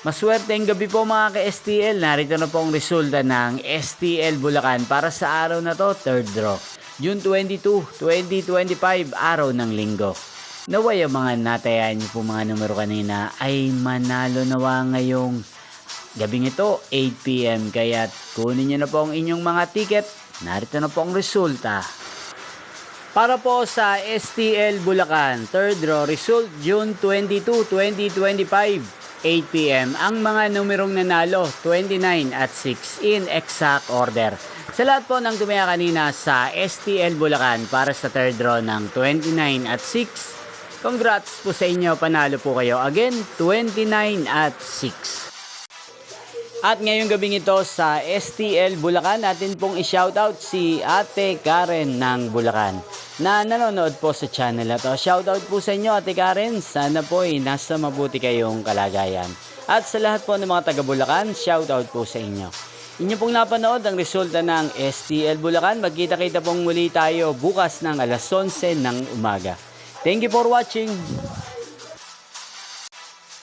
Maswerteng gabi po mga ka-STL. Narito na po ang resulta ng STL Bulacan para sa araw na to, third draw. June 22, 2025, araw ng linggo. Naway ang mga natayaan niyo po mga numero kanina ay manalo nawa ngayong gabing ito, 8 PM. Kaya kunin niyo na po ang inyong mga ticket. Narito na po ang resulta. Para po sa STL Bulacan, third draw result June 22, 2025. 8 PM. Ang mga numerong nanalo, 29 at 6 in exact order. Sa lahat po ng tumaya kanina sa STL Bulacan para sa third draw ng 29 at 6, congrats po sa inyo, panalo po kayo. Again, 29 at 6. At ngayong gabing ito sa STL Bulacan, natin pong i-shoutout si Ate Karen ng Bulacan na nanonood po sa channel na to. Shoutout po sa inyo Ate Karen, sana po ay nasa mabuti kayong kalagayan. At sa lahat po ng mga taga Bulacan, shoutout po sa inyo. Inyo pong napanood ang resulta ng STL Bulacan. Magkita-kita pong muli tayo bukas ng alas 11 ng umaga. Thank you for watching.